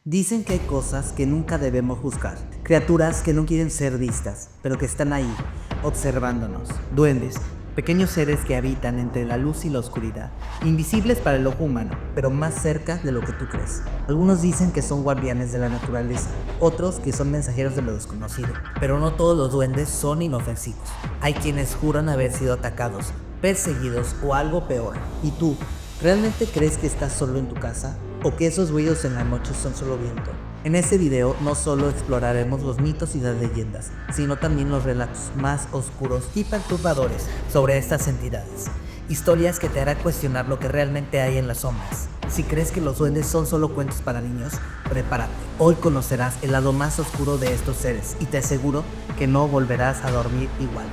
Dicen que hay cosas que nunca debemos juzgar, criaturas que no quieren ser vistas, pero que están ahí, observándonos. Duendes, pequeños seres que habitan entre la luz y la oscuridad, invisibles para el ojo humano, pero más cerca de lo que tú crees. Algunos dicen que son guardianes de la naturaleza, otros que son mensajeros de lo desconocido, pero no todos los duendes son inofensivos. Hay quienes juran haber sido atacados, perseguidos o algo peor. ¿Y tú, realmente crees que estás solo en tu casa? ¿O que esos ruidos en la noche son solo viento? En este video no solo exploraremos los mitos y las leyendas, sino también los relatos más oscuros y perturbadores sobre estas entidades. Historias que te harán cuestionar lo que realmente hay en las sombras. Si crees que los duendes son solo cuentos para niños, prepárate. Hoy conocerás el lado más oscuro de estos seres y te aseguro que no volverás a dormir igual.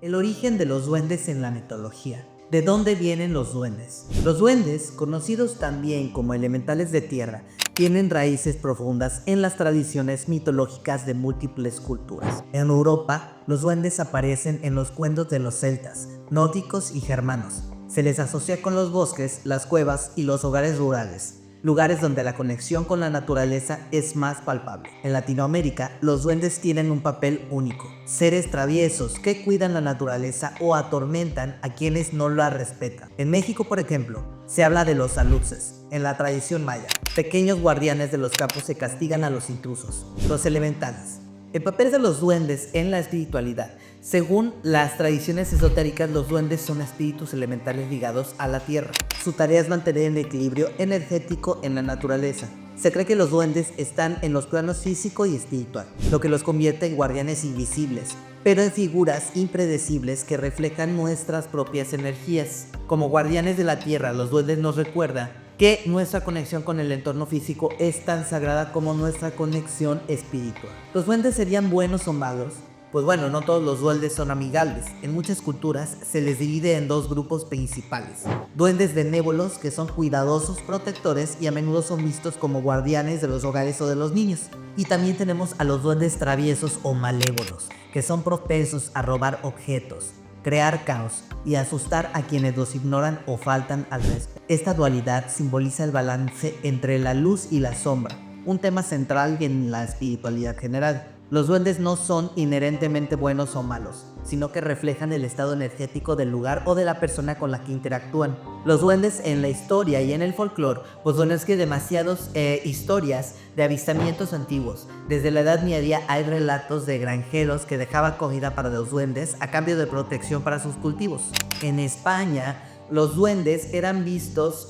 El origen de los duendes en la mitología. ¿De dónde vienen los duendes? Los duendes, conocidos también como elementales de tierra, tienen raíces profundas en las tradiciones mitológicas de múltiples culturas. En Europa, los duendes aparecen en los cuentos de los celtas, nórdicos y germanos. Se les asocia con los bosques, las cuevas y los hogares rurales, lugares donde la conexión con la naturaleza es más palpable. En Latinoamérica, los duendes tienen un papel único. Seres traviesos que cuidan la naturaleza o atormentan a quienes no la respetan. En México, por ejemplo, se habla de los aluxes. En la tradición maya, pequeños guardianes de los campos que castigan a los intrusos. Los elementales. El papel de los duendes en la espiritualidad. Según las tradiciones esotéricas, los duendes son espíritus elementales ligados a la tierra. Su tarea es mantener el equilibrio energético en la naturaleza. Se cree que los duendes están en los planos físico y espiritual, lo que los convierte en guardianes invisibles, pero en figuras impredecibles que reflejan nuestras propias energías. Como guardianes de la tierra, los duendes nos recuerdan que nuestra conexión con el entorno físico es tan sagrada como nuestra conexión espiritual. ¿Los duendes serían buenos o malos? Pues bueno, no todos los duendes son amigables. En muchas culturas se les divide en dos grupos principales. Duendes benévolos, que son cuidadosos, protectores y a menudo son vistos como guardianes de los hogares o de los niños. Y también tenemos a los duendes traviesos o malévolos, que son propensos a robar objetos, crear caos y asustar a quienes los ignoran o faltan al respeto. Esta dualidad simboliza el balance entre la luz y la sombra, un tema central en la espiritualidad general. Los duendes no son inherentemente buenos o malos, sino que reflejan el estado energético del lugar o de la persona con la que interactúan. Los duendes en la historia y en el folclore, pues son es que demasiadas historias de avistamientos antiguos. Desde la Edad Media hay relatos de granjeros que dejaban comida para los duendes a cambio de protección para sus cultivos. En España, los duendes eran vistos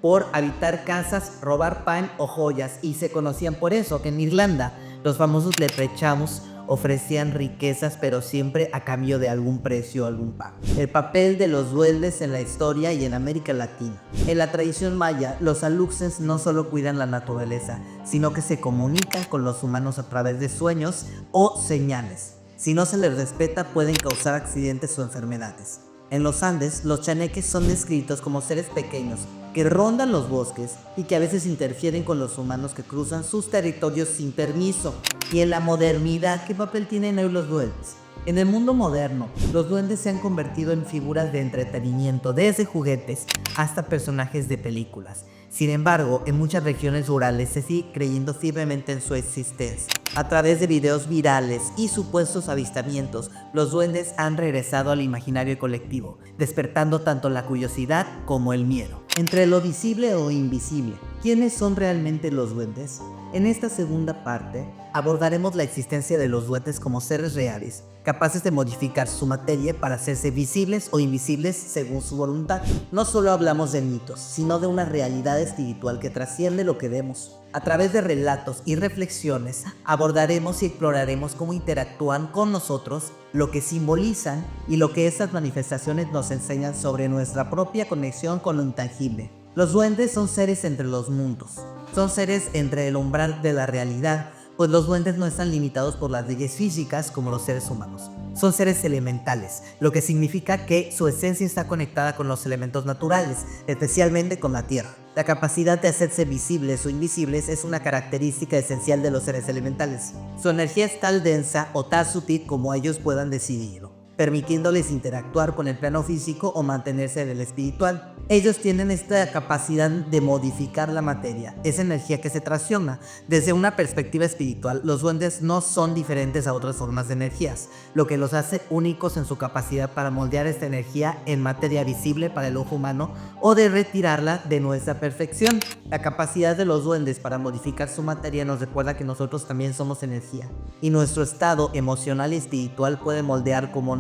por habitar casas, robar pan o joyas, y se conocían por eso. Que en Irlanda los famosos leprechauns ofrecían riquezas, pero siempre a cambio de algún precio o algún pago. El papel de los duendes en la historia y en América Latina. En la tradición maya, los aluxes no solo cuidan la naturaleza, sino que se comunican con los humanos a través de sueños o señales. Si no se les respeta, pueden causar accidentes o enfermedades. En los Andes, los chaneques son descritos como seres pequeños que rondan los bosques y que a veces interfieren con los humanos que cruzan sus territorios sin permiso. Y en la modernidad, ¿qué papel tienen hoy los duendes? En el mundo moderno, los duendes se han convertido en figuras de entretenimiento, desde juguetes hasta personajes de películas. Sin embargo, en muchas regiones rurales se sigue creyendo firmemente en su existencia. A través de videos virales y supuestos avistamientos, los duendes han regresado al imaginario colectivo, despertando tanto la curiosidad como el miedo. Entre lo visible o invisible, ¿quiénes son realmente los duendes? En esta segunda parte, abordaremos la existencia de los duendes como seres reales, capaces de modificar su materia para hacerse visibles o invisibles según su voluntad. No solo hablamos de mitos, sino de una realidad espiritual que trasciende lo que vemos. A través de relatos y reflexiones, abordaremos y exploraremos cómo interactúan con nosotros, lo que simbolizan y lo que estas manifestaciones nos enseñan sobre nuestra propia conexión con lo intangible. Los duendes son seres entre los mundos, son seres entre el umbral de la realidad, pues los duendes no están limitados por las leyes físicas como los seres humanos. Son seres elementales, lo que significa que su esencia está conectada con los elementos naturales, especialmente con la tierra. La capacidad de hacerse visibles o invisibles es una característica esencial de los seres elementales. Su energía es tan densa o tan sutil como ellos puedan decidirlo. permitiéndoles interactuar con el plano físico o mantenerse en el espiritual. Ellos tienen esta capacidad de modificar la materia, esa energía que se tracciona. Desde una perspectiva espiritual, los duendes no son diferentes a otras formas de energías, lo que los hace únicos en su capacidad para moldear esta energía en materia visible para el ojo humano o de retirarla de nuestra perfección. La capacidad de los duendes para modificar su materia nos recuerda que nosotros también somos energía y nuestro estado emocional y espiritual puede moldear cómo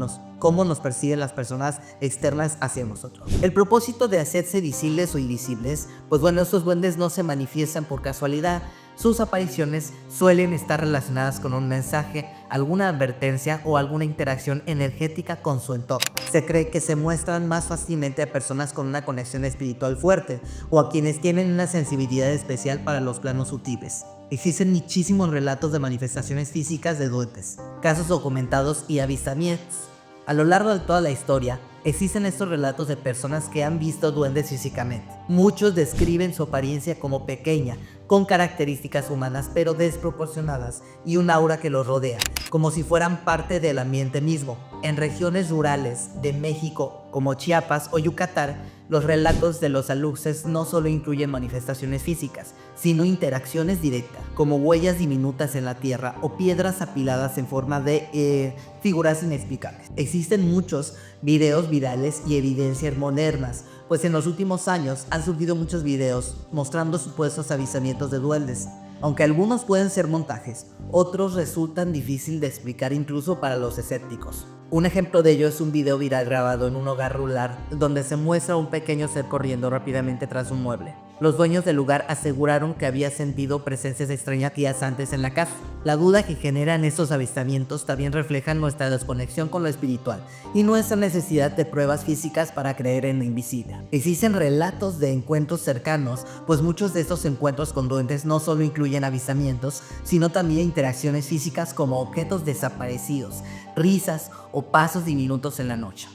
nos perciben las personas externas hacia nosotros. El propósito de hacerse visibles o invisibles, pues bueno, estos duendes no se manifiestan por casualidad. Sus apariciones suelen estar relacionadas con un mensaje, alguna advertencia o alguna interacción energética con su entorno. Se cree que se muestran más fácilmente a personas con una conexión espiritual fuerte o a quienes tienen una sensibilidad especial para los planos sutiles. Existen muchísimos relatos de manifestaciones físicas de duendes, casos documentados y avistamientos. A lo largo de toda la historia, existen estos relatos de personas que han visto duendes físicamente. Muchos describen su apariencia como pequeña, con características humanas pero desproporcionadas y un aura que los rodea, como si fueran parte del ambiente mismo. En regiones rurales de México, como Chiapas o Yucatán, los relatos de los aluxes no solo incluyen manifestaciones físicas, sino interacciones directas, como huellas diminutas en la tierra o piedras apiladas en forma de figuras inexplicables. Existen muchos videos virales y evidencias modernas, pues en los últimos años han surgido muchos videos mostrando supuestos avistamientos de duendes. Aunque algunos pueden ser montajes, otros resultan difícil de explicar incluso para los escépticos. Un ejemplo de ello es un video viral grabado en un hogar rural donde se muestra a un pequeño ser corriendo rápidamente tras un mueble. Los dueños del lugar aseguraron que había sentido presencias extrañas días antes en la casa. La duda que generan estos avistamientos también reflejan nuestra desconexión con lo espiritual y nuestra necesidad de pruebas físicas para creer en lo invisible. Existen relatos de encuentros cercanos, pues muchos de estos encuentros con duendes no solo incluyen avistamientos, sino también interacciones físicas como objetos desaparecidos, risas o pasos diminutos en la noche.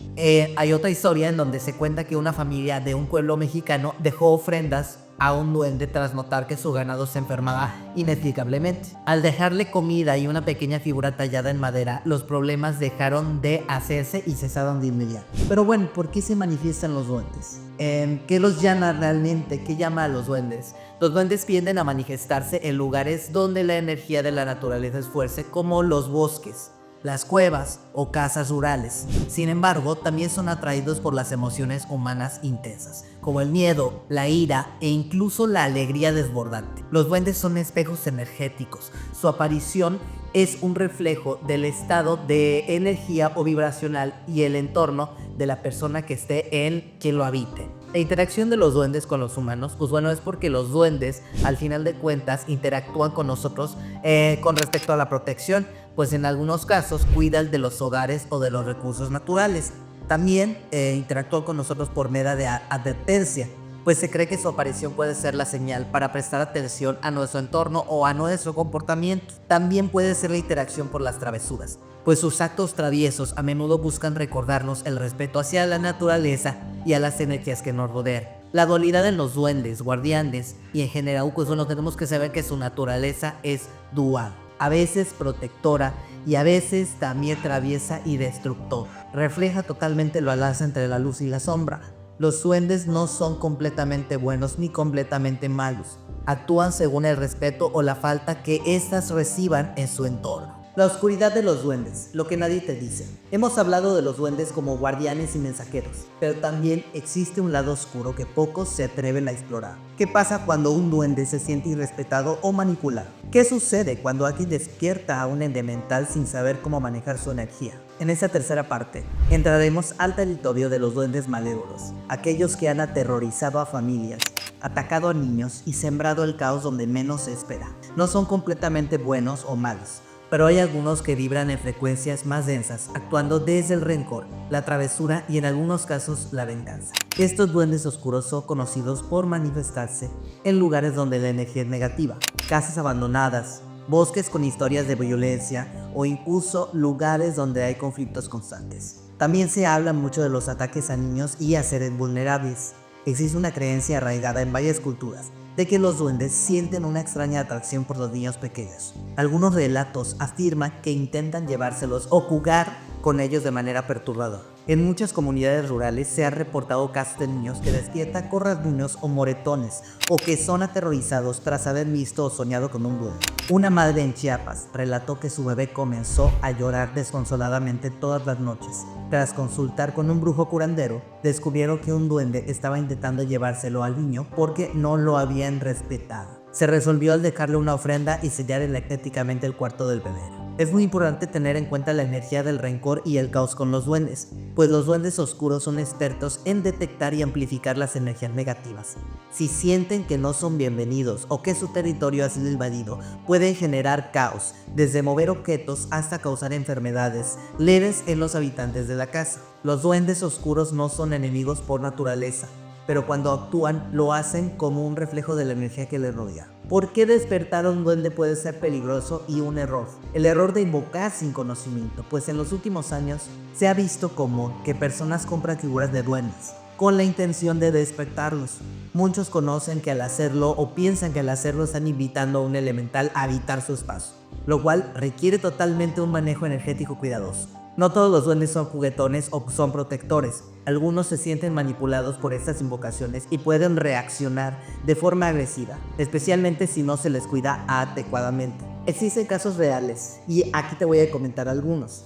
Hay otra historia en donde se cuenta que una familia de un pueblo mexicano dejó ofrendas a un duende tras notar que su ganado se enfermaba inexplicablemente. Al dejarle comida y una pequeña figura tallada en madera, los problemas dejaron de hacerse y cesaron de inmediato. Pero bueno, ¿por qué se manifiestan los duendes? ¿Qué los llama realmente? ¿Qué llama a los duendes? Los duendes tienden a manifestarse en lugares donde la energía de la naturaleza es fuerte, como los bosques, las cuevas o casas rurales. Sin embargo, también son atraídos por las emociones humanas intensas, como el miedo, la ira e incluso la alegría desbordante. Los duendes son espejos energéticos. Su aparición es un reflejo del estado de energía o vibracional y el entorno de la persona que esté en quien lo habite. La interacción de los duendes con los humanos, pues bueno, es porque los duendes, al final de cuentas, interactúan con nosotros con respecto a la protección, pues en algunos casos cuidan de los hogares o de los recursos naturales. También interactúan con nosotros por medio de advertencia, pues se cree que su aparición puede ser la señal para prestar atención a nuestro entorno o a nuestro comportamiento. También puede ser la interacción por las travesuras, pues sus actos traviesos a menudo buscan recordarnos el respeto hacia la naturaleza y a las energías que nos rodean. La dualidad en los duendes, guardianes y en general, pues bueno, tenemos que saber que su naturaleza es dual, a veces protectora y a veces también traviesa y destructora. Refleja totalmente el balance entre la luz y la sombra. Los duendes no son completamente buenos ni completamente malos. Actúan según el respeto o la falta que éstas reciban en su entorno. La oscuridad de los duendes, lo que nadie te dice. Hemos hablado de los duendes como guardianes y mensajeros, pero también existe un lado oscuro que pocos se atreven a explorar. ¿Qué pasa cuando un duende se siente irrespetado o manipulado? ¿Qué sucede cuando alguien despierta a un ente mental sin saber cómo manejar su energía? En esta tercera parte, entraremos al territorio de los duendes malévolos, aquellos que han aterrorizado a familias, atacado a niños y sembrado el caos donde menos se espera. No son completamente buenos o malos, pero hay algunos que vibran en frecuencias más densas, actuando desde el rencor, la travesura y en algunos casos la venganza. Estos duendes oscuros son conocidos por manifestarse en lugares donde la energía es negativa, casas abandonadas, bosques con historias de violencia o incluso lugares donde hay conflictos constantes. También se habla mucho de los ataques a niños y a seres vulnerables. Existe una creencia arraigada en varias culturas de que los duendes sienten una extraña atracción por los niños pequeños. Algunos relatos afirman que intentan llevárselos o jugar con ellos de manera perturbadora. En muchas comunidades rurales se han reportado casos de niños que despiertan con rasguños o moretones o que son aterrorizados tras haber visto o soñado con un duende. Una madre en Chiapas relató que su bebé comenzó a llorar desconsoladamente todas las noches. Tras consultar con un brujo curandero, descubrieron que un duende estaba intentando llevárselo al niño porque no lo habían respetado. Se resolvió al dejarle una ofrenda y sellar electrónicamente el cuarto del bebé. Es muy importante tener en cuenta la energía del rencor y el caos con los duendes, pues los duendes oscuros son expertos en detectar y amplificar las energías negativas. Si sienten que no son bienvenidos o que su territorio ha sido invadido, pueden generar caos, desde mover objetos hasta causar enfermedades leves en los habitantes de la casa. Los duendes oscuros no son enemigos por naturaleza, pero cuando actúan lo hacen como un reflejo de la energía que les rodea. ¿Por qué despertar a un duende puede ser peligroso y un error? El error de invocar sin conocimiento, pues en los últimos años se ha visto común que personas compran figuras de duendes con la intención de despertarlos. Muchos conocen que al hacerlo o piensan que al hacerlo están invitando a un elemental a habitar su espacio, lo cual requiere totalmente un manejo energético cuidadoso. No todos los duendes son juguetones o son protectores. Algunos se sienten manipulados por estas invocaciones y pueden reaccionar de forma agresiva, especialmente si no se les cuida adecuadamente. Existen casos reales y aquí te voy a comentar algunos.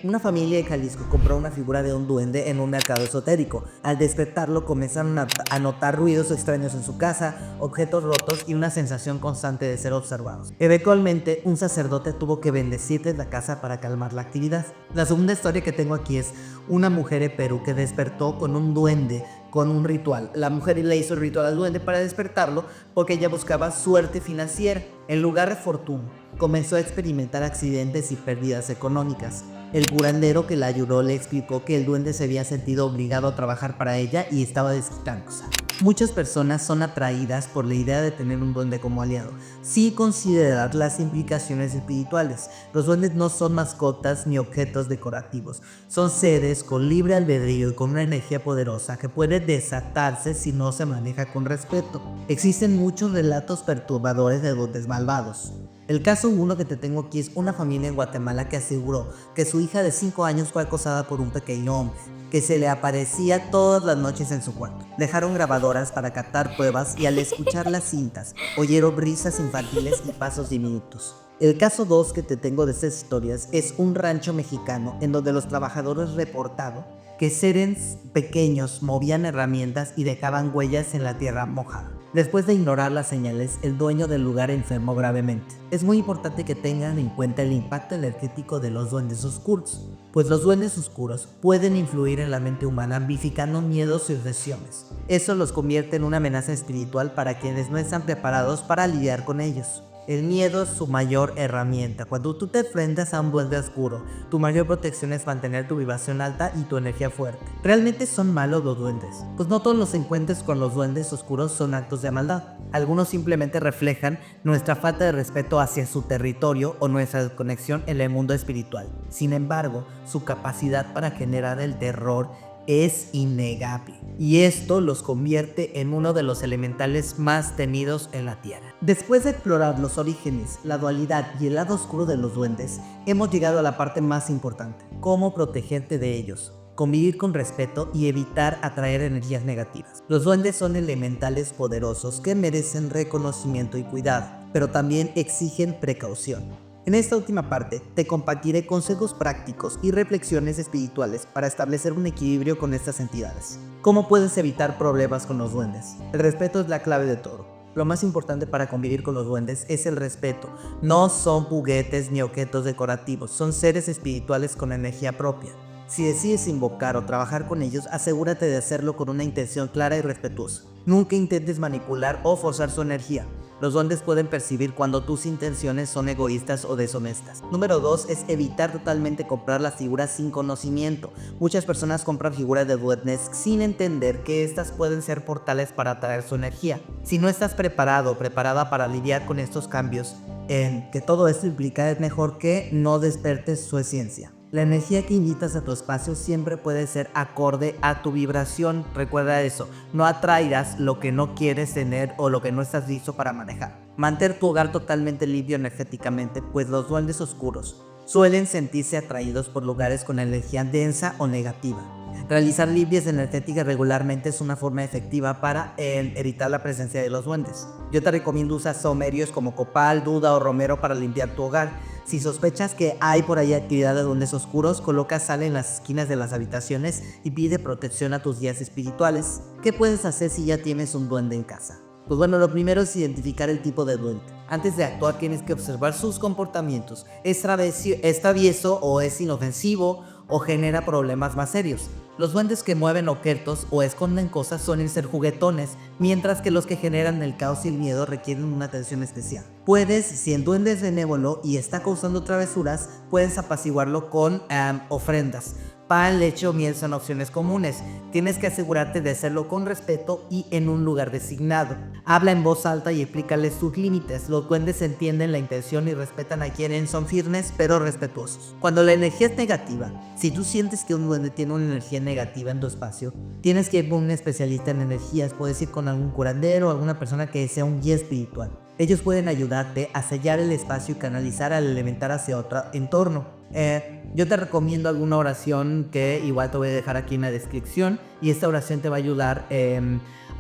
Una familia de Jalisco compró una figura de un duende en un mercado esotérico. Al despertarlo comenzaron a notar ruidos extraños en su casa, objetos rotos y una sensación constante de ser observados. Eventualmente un sacerdote tuvo que bendecirles la casa para calmar la actividad. La segunda historia que tengo aquí es una mujer en Perú que despertó con un duende con un ritual. La mujer le hizo el ritual al duende para despertarlo porque ella buscaba suerte financiera en lugar de fortuna. Comenzó a experimentar accidentes y pérdidas económicas. El curandero que la ayudó le explicó que el duende se había sentido obligado a trabajar para ella y estaba desquitándose. Muchas personas son atraídas por la idea de tener un duende como aliado, sin considerar las implicaciones espirituales. Los duendes no son mascotas ni objetos decorativos, son seres con libre albedrío y con una energía poderosa que puede desatarse si no se maneja con respeto. Existen muchos relatos perturbadores de duendes malvados. El caso uno que te tengo aquí es una familia en Guatemala que aseguró que su hija de 5 años fue acosada por un pequeño hombre que se le aparecía todas las noches en su cuarto. Dejaron grabadoras para captar pruebas y al escuchar las cintas, oyeron risas infantiles y pasos diminutos. El caso 2 que te tengo de estas historias es un rancho mexicano en donde los trabajadores reportaron que seres pequeños movían herramientas y dejaban huellas en la tierra mojada. Después de ignorar las señales, el dueño del lugar enfermó gravemente. Es muy importante que tengan en cuenta el impacto energético de los duendes oscuros, pues los duendes oscuros pueden influir en la mente humana amplificando miedos y obsesiones. Eso los convierte en una amenaza espiritual para quienes no están preparados para lidiar con ellos. El miedo es su mayor herramienta. Cuando tú te enfrentas a un duende oscuro, tu mayor protección es mantener tu vibración alta y tu energía fuerte. ¿Realmente son malos los duendes? Pues no todos los encuentros con los duendes oscuros son actos de maldad. Algunos simplemente reflejan nuestra falta de respeto hacia su territorio o nuestra desconexión en el mundo espiritual. Sin embargo, su capacidad para generar el terror es innegable, y esto los convierte en uno de los elementales más temidos en la Tierra. Después de explorar los orígenes, la dualidad y el lado oscuro de los duendes, hemos llegado a la parte más importante: cómo protegerte de ellos, convivir con respeto y evitar atraer energías negativas. Los duendes son elementales poderosos que merecen reconocimiento y cuidado, pero también exigen precaución. En esta última parte te compartiré consejos prácticos y reflexiones espirituales para establecer un equilibrio con estas entidades. ¿Cómo puedes evitar problemas con los duendes? El respeto es la clave de todo. Lo más importante para convivir con los duendes es el respeto. No son juguetes ni objetos decorativos, son seres espirituales con energía propia. Si decides invocar o trabajar con ellos, asegúrate de hacerlo con una intención clara y respetuosa. Nunca intentes manipular o forzar su energía. Los duendes pueden percibir cuando tus intenciones son egoístas o deshonestas. Número 2 es evitar totalmente comprar las figuras sin conocimiento. Muchas personas compran figuras de duendes sin entender que estas pueden ser portales para atraer su energía. Si no estás preparado o preparada para lidiar con estos cambios, que todo esto implica, es mejor que no despertes su esencia. La energía que invitas a tu espacio siempre puede ser acorde a tu vibración. Recuerda eso, no atraigas lo que no quieres tener o lo que no estás listo para manejar. Mantén tu hogar totalmente limpio energéticamente, pues los duendes oscuros suelen sentirse atraídos por lugares con energía densa o negativa. Realizar limpias energéticas regularmente es una forma efectiva para evitar la presencia de los duendes. Yo te recomiendo usar saumerios como copal, duda o romero para limpiar tu hogar. Si sospechas que hay por ahí actividad de duendes oscuros, coloca sal en las esquinas de las habitaciones y pide protección a tus guías espirituales. ¿Qué puedes hacer si ya tienes un duende en casa? Pues bueno, lo primero es identificar el tipo de duende. Antes de actuar tienes que observar sus comportamientos. ¿Es travieso o es inofensivo o genera problemas más serios? Los duendes que mueven objetos o esconden cosas suelen ser juguetones, mientras que los que generan el caos y el miedo requieren una atención especial. Si el duende es benévolo y está causando travesuras, puedes apaciguarlo con ofrendas. Pan, leche o miel son opciones comunes. Tienes que asegurarte de hacerlo con respeto y en un lugar designado. Habla en voz alta y explícales sus límites. Los duendes entienden la intención y respetan a quienes son firmes pero respetuosos. Cuando la energía es negativa, si tú sientes que un duende tiene una energía negativa en tu espacio, tienes que ir con un especialista en energías. Puedes ir con algún curandero o alguna persona que sea un guía espiritual. Ellos pueden ayudarte a sellar el espacio y canalizar al elemental hacia otro entorno. Yo te recomiendo alguna oración que igual te voy a dejar aquí en la descripción, y esta oración te va a ayudar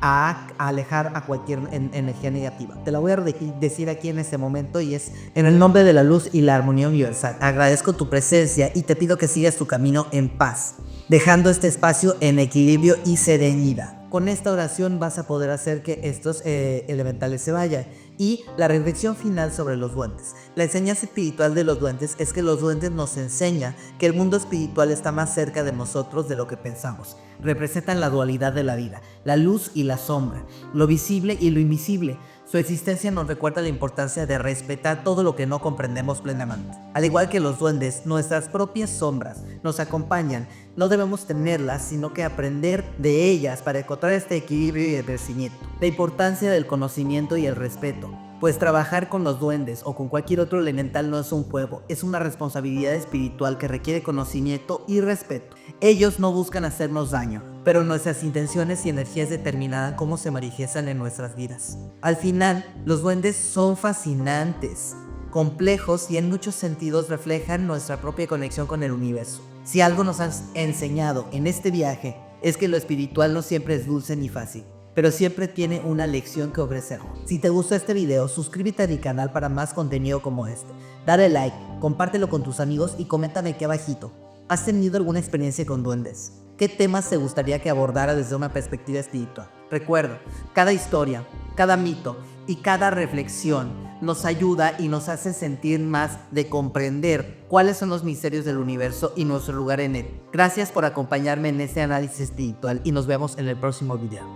a alejar a cualquier energía negativa. Te la voy a decir aquí en este momento, y es: en el nombre de la luz y la armonía universal, agradezco tu presencia y te pido que sigas tu camino en paz, dejando este espacio en equilibrio y serenidad. Con esta oración vas a poder hacer que estos elementales se vayan. Y la reflexión final sobre los duendes. La enseñanza espiritual de los duendes es que los duendes nos enseñan que el mundo espiritual está más cerca de nosotros de lo que pensamos. Representan la dualidad de la vida, la luz y la sombra, lo visible y lo invisible. Su existencia nos recuerda la importancia de respetar todo lo que no comprendemos plenamente. Al igual que los duendes, nuestras propias sombras nos acompañan. No debemos temerlas, sino que aprender de ellas para encontrar este equilibrio y el crecimiento. La importancia del conocimiento y el respeto. Pues trabajar con los duendes o con cualquier otro elemental no es un juego, es una responsabilidad espiritual que requiere conocimiento y respeto. Ellos no buscan hacernos daño, pero nuestras intenciones y energías determinan cómo se manifiestan en nuestras vidas. Al final, los duendes son fascinantes, complejos y en muchos sentidos reflejan nuestra propia conexión con el universo. Si algo nos han enseñado en este viaje es que lo espiritual no siempre es dulce ni fácil, pero siempre tiene una lección que ofrecer. Si te gustó este video, suscríbete a mi canal para más contenido como este. Dale like, compártelo con tus amigos y coméntame aquí abajito. ¿Has tenido alguna experiencia con duendes? ¿Qué temas te gustaría que abordara desde una perspectiva espiritual? Recuerda, cada historia, cada mito y cada reflexión nos ayuda y nos hace sentir más de comprender cuáles son los misterios del universo y nuestro lugar en él. Gracias por acompañarme en este análisis espiritual y nos vemos en el próximo video.